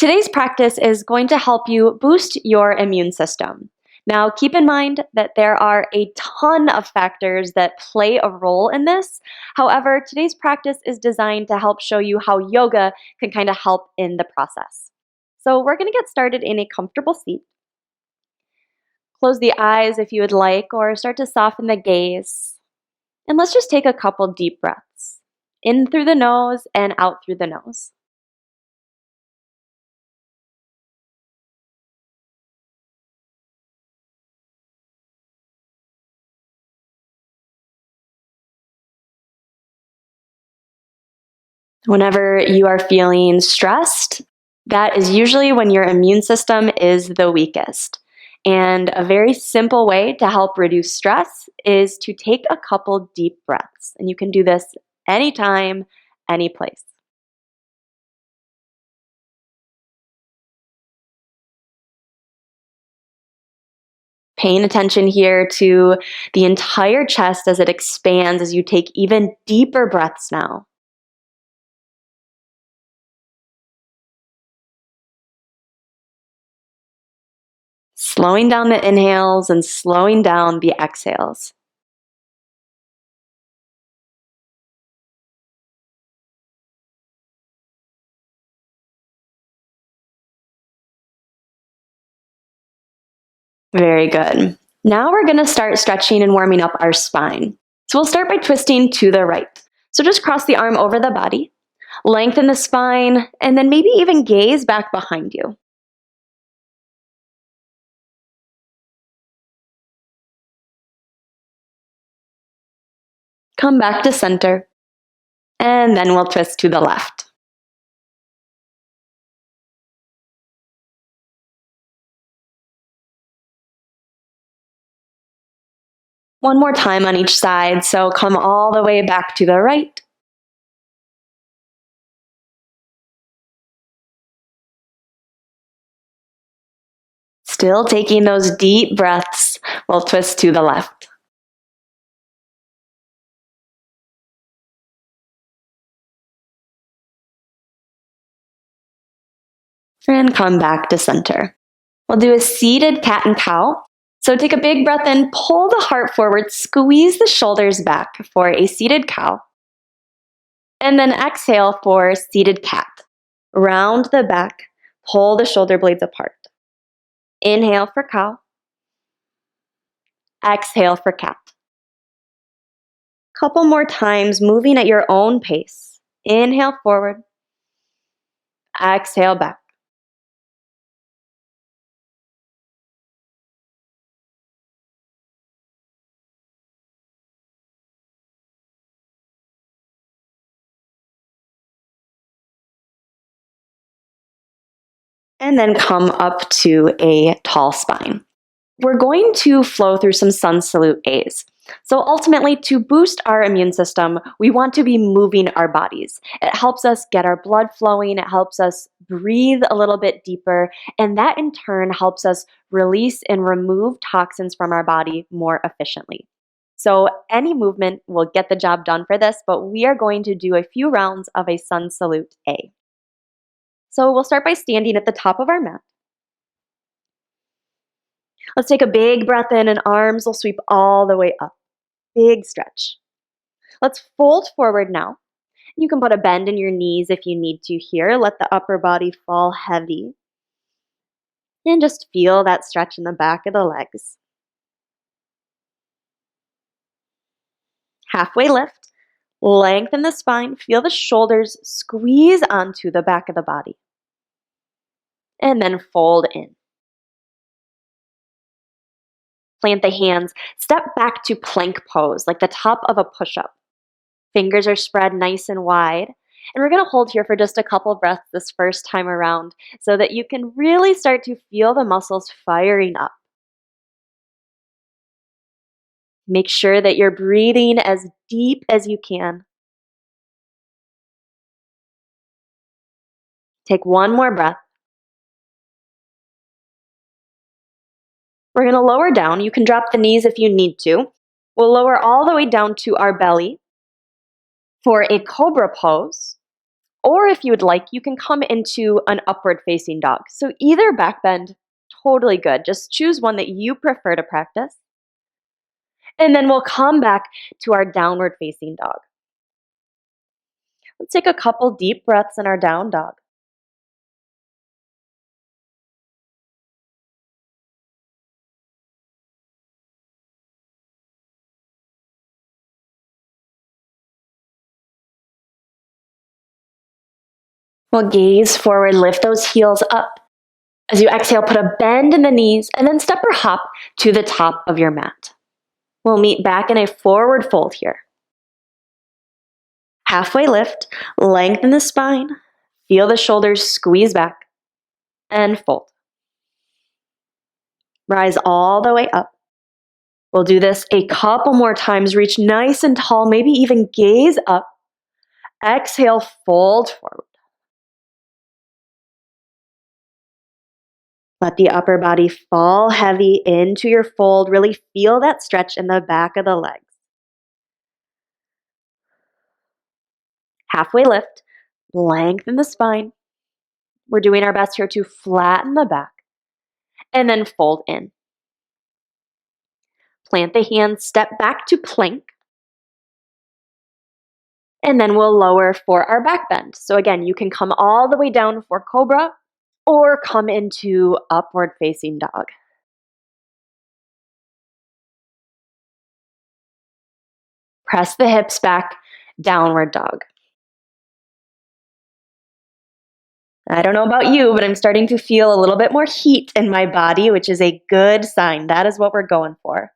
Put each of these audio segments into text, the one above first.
Today's practice is going to help you boost your immune system. Now, keep in mind that there are a ton of factors that play a role in this. However, today's practice is designed to help show you how yoga can kind of help in the process. So, we're going to get started in a comfortable seat. Close the eyes if you would like, or start to soften the gaze. And let's just take a couple deep breaths in through the nose and out through the nose. Whenever you are feeling stressed, that is usually when your immune system is the weakest. And a very simple way to help reduce stress is to take a couple deep breaths. And you can do this anytime, any place. Paying attention here to the entire chest as it expands as you take even deeper breaths now. Slowing down the inhales and slowing down the exhales. Very good. Now we're going to start stretching and warming up our spine. So we'll start by twisting to the right. So just cross the arm over the body, lengthen the spine, and then maybe even gaze back behind you. Come back to center, and then we'll twist to the left. One more time on each side, so come all the way back to the right. Still taking those deep breaths, we'll twist to the left. And come back to center. We'll do a seated cat and cow. So take a big breath in, pull the heart forward, squeeze the shoulders back for a seated cow. And then exhale for seated cat. Round the back, pull the shoulder blades apart. Inhale for cow. Exhale for cat. Couple more times, moving at your own pace. Inhale forward. Exhale back. And then come up to a tall spine. We're going to flow through some sun salute A's. So ultimately, to boost our immune system, we want to be moving our bodies. It helps us get our blood flowing, it helps us breathe a little bit deeper, and that in turn helps us release and remove toxins from our body more efficiently. So any movement will get the job done for this, but we are going to do a few rounds of a sun salute A. So we'll start by standing at the top of our mat. Let's take a big breath in and arms will sweep all the way up. Big stretch. Let's fold forward now. You can put a bend in your knees if you need to here. Let the upper body fall heavy. And just feel that stretch in the back of the legs. Halfway lift. Lengthen the spine. Feel the shoulders squeeze onto the back of the body. And then fold in. Plant the hands. Step back to plank pose, like the top of a push-up. Fingers are spread nice and wide. And we're going to hold here for just a couple breaths this first time around so that you can really start to feel the muscles firing up. Make sure that you're breathing as deep as you can. Take one more breath. We're going to lower down. You can drop the knees if you need to. We'll lower all the way down to our belly for a cobra pose, Or if you would like, you can come into an upward facing dog. So either back bend, totally good. Just choose one that you prefer to practice. And then we'll come back to our downward facing dog. Let's take a couple deep breaths in our down dog. We'll gaze forward, lift those heels up. As you exhale, put a bend in the knees and then step or hop to the top of your mat. We'll meet back in a forward fold here. Halfway lift, lengthen the spine, feel the shoulders squeeze back, and fold. Rise all the way up. We'll do this a couple more times. Reach nice and tall, maybe even gaze up. Exhale, fold forward. Let the upper body fall heavy into your fold. Really feel that stretch in the back of the legs. Halfway lift, lengthen the spine. We're doing our best here to flatten the back and then fold in. Plant the hands, step back to plank. And then we'll lower for our back bend. So again, you can come all the way down for cobra or come into upward facing dog. Press the hips back, downward dog. I don't know about you, but I'm starting to feel a little bit more heat in my body, which is a good sign. That is what we're going for.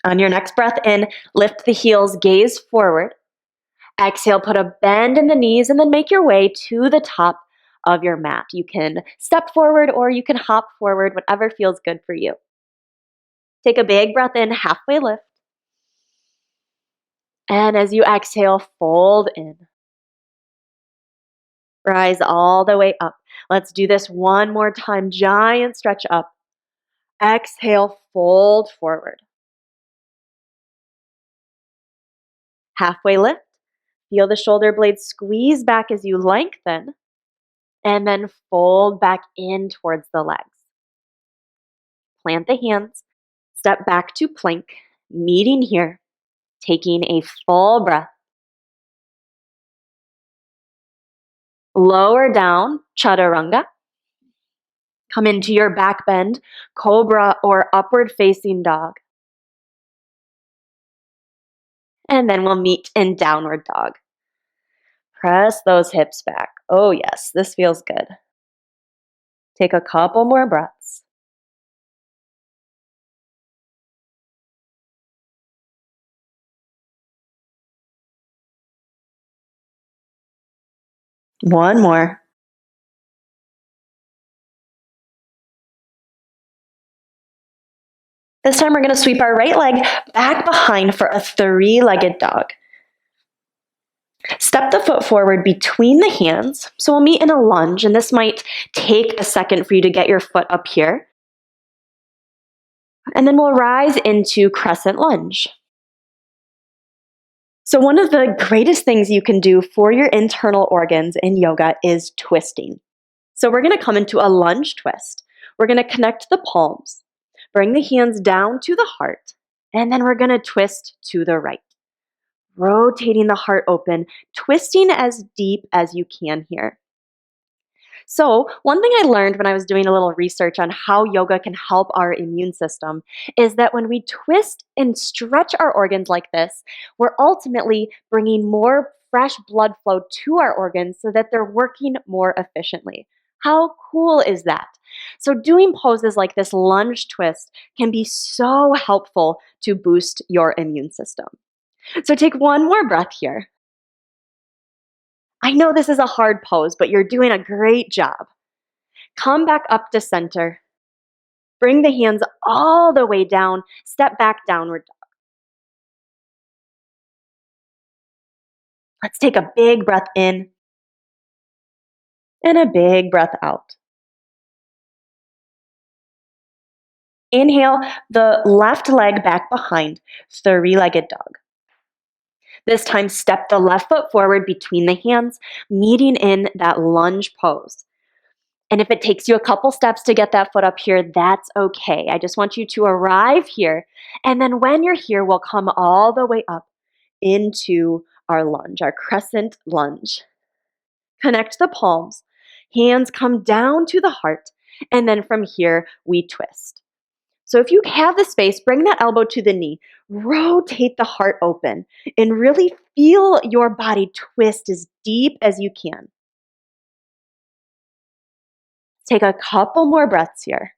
On your next breath in, lift the heels, gaze forward. Exhale, put a bend in the knees, and then make your way to the top of your mat. You can step forward or you can hop forward, whatever feels good for you. Take a big breath in, halfway lift. And as you exhale, fold in. Rise all the way up. Let's do this one more time. Giant stretch up. Exhale, fold forward. Halfway lift. Feel the shoulder blades squeeze back as you lengthen. And then fold back in towards the legs. Plant the hands. Step back to plank. Meeting here. Taking a full breath. Lower down, chaturanga. Come into your back bend, cobra or upward facing dog. And then we'll meet in downward dog. Press those hips back. Oh yes, this feels good. Take a couple more breaths. One more. This time we're going to sweep our right leg back behind for a three-legged dog. Step the foot forward between the hands. So we'll meet in a lunge, and this might take a second for you to get your foot up here. And then we'll rise into crescent lunge. So one of the greatest things you can do for your internal organs in yoga is twisting. So we're going to come into a lunge twist. We're going to connect the palms. Bring the hands down to the heart, and then we're going to twist to the right. Rotating the heart open, twisting as deep as you can here. So one thing I learned when I was doing a little research on how yoga can help our immune system is that when we twist and stretch our organs like this, we're ultimately bringing more fresh blood flow to our organs so that they're working more efficiently. How cool is that? So doing poses like this lunge twist can be so helpful to boost your immune system. So take one more breath here. I know this is a hard pose, but you're doing a great job. Come back up to center. Bring the hands all the way down. Step back, downward dog. Let's take a big breath in and a big breath out. Inhale the left leg back behind, three-legged dog. This time, step the left foot forward between the hands, meeting in that lunge pose. And if it takes you a couple steps to get that foot up here, that's okay. I just want you to arrive here. And then when you're here, we'll come all the way up into our lunge, our crescent lunge. Connect the palms. Hands come down to the heart. And then from here, we twist. So if you have the space, bring that elbow to the knee. Rotate the heart open and really feel your body twist as deep as you can. Take a couple more breaths here,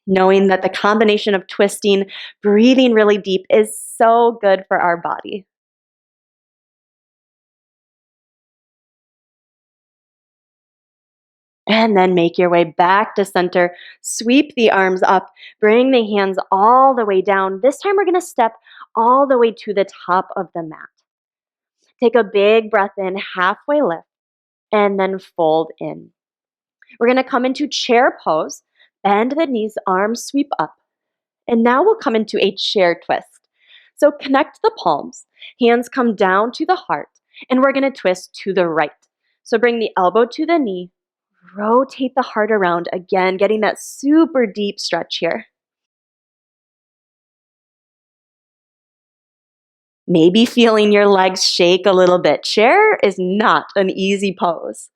knowing that the combination of twisting, breathing really deep is so good for our body. And then make your way back to center. Sweep the arms up. Bring the hands all the way down. This time we're going to step all the way to the top of the mat. Take a big breath in, halfway lift, and then fold in. We're going to come into chair pose. Bend the knees, arms sweep up. And now we'll come into a chair twist. So connect the palms. Hands come down to the heart. And we're going to twist to the right. So bring the elbow to the knee. Rotate the heart around again, getting that super deep stretch here. Maybe feeling your legs shake a little bit. Chair is not an easy pose.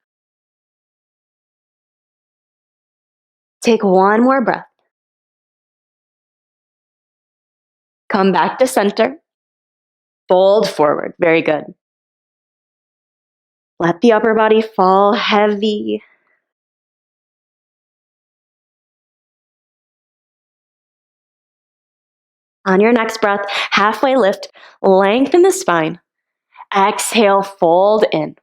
Take one more breath. Come back to center. Fold forward. Very good. Let the upper body fall heavy. On your next breath, halfway lift, lengthen the spine. Exhale, fold in.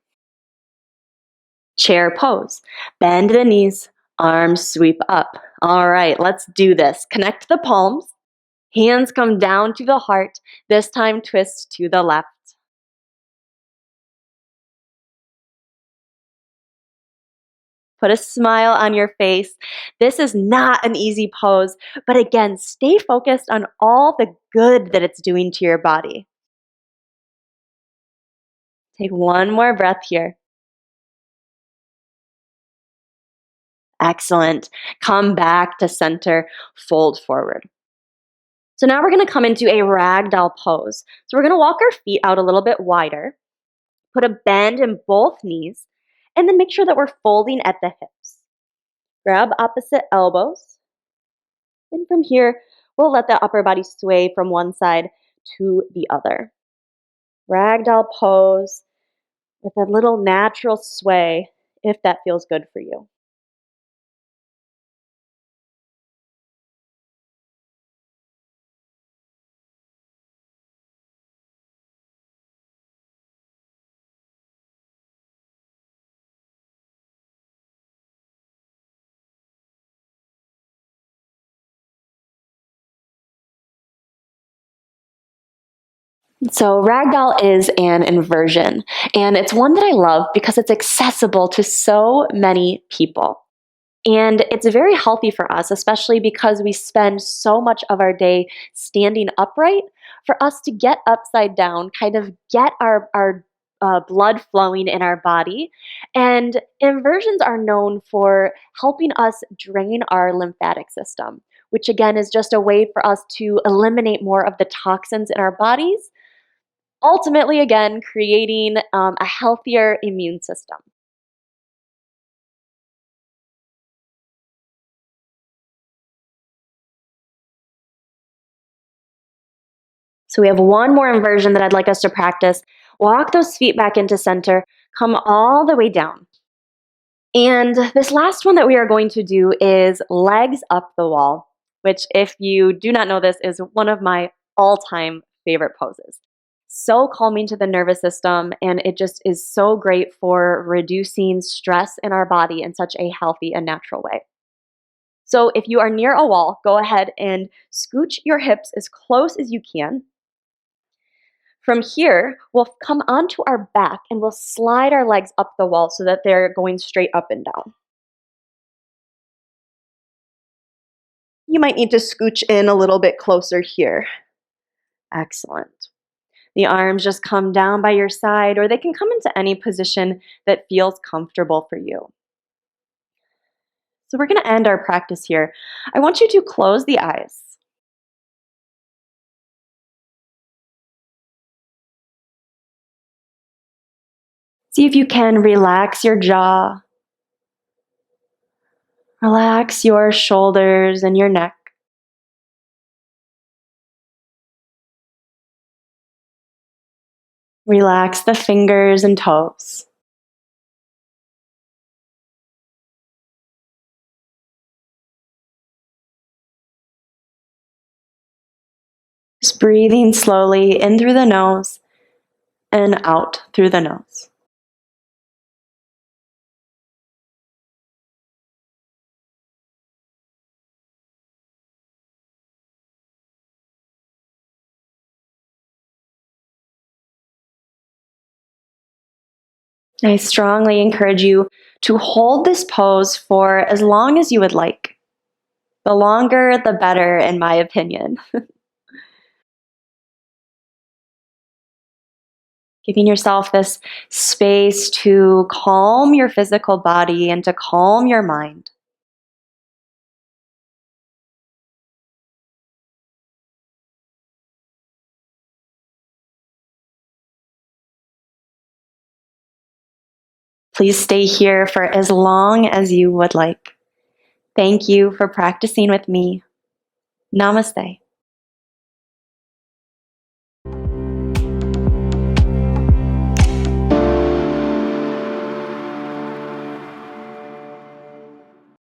Chair pose. Bend the knees, arms sweep up. All right, let's do this. Connect the palms. Hands come down to the heart. This time, twist to the left. Put a smile on your face. This is not an easy pose, but again, stay focused on all the good that it's doing to your body. Take one more breath here. Excellent. Come back to center, fold forward. So now we're going to come into a ragdoll pose. So we're going to walk our feet out a little bit wider, put a bend in both knees, and then make sure that we're folding at the hips. Grab opposite elbows. And from here, we'll let the upper body sway from one side to the other. Ragdoll pose with a little natural sway if that feels good for you. So ragdoll is an inversion, and it's one that I love because it's accessible to so many people. And it's very healthy for us, especially because we spend so much of our day standing upright. For us to get upside down, kind of get our blood flowing in our body. And inversions are known for helping us drain our lymphatic system, which again is just a way for us to eliminate more of the toxins in our bodies, ultimately, again, creating a healthier immune system. So we have one more inversion that I'd like us to practice. Walk those feet back into center, come all the way down. And this last one that we are going to do is legs up the wall, which, if you do not know this, is one of my all-time favorite poses. So calming to the nervous system, and it just is so great for reducing stress in our body in such a healthy and natural way. So if you are near a wall, go ahead and scooch your hips as close as you can. From here, we'll come onto our back and we'll slide our legs up the wall so that they're going straight up and down. You might need to scooch in a little bit closer here. Excellent. The arms just come down by your side, or they can come into any position that feels comfortable for you. So, we're going to end our practice here. I want you to close the eyes. See if you can relax your jaw, relax your shoulders and your neck. Relax the fingers and toes. Just breathing slowly in through the nose and out through the nose. I strongly encourage you to hold this pose for as long as you would like. The longer, the better, in my opinion. Giving yourself this space to calm your physical body and to calm your mind. Please stay here for as long as you would like. Thank you for practicing with me. Namaste.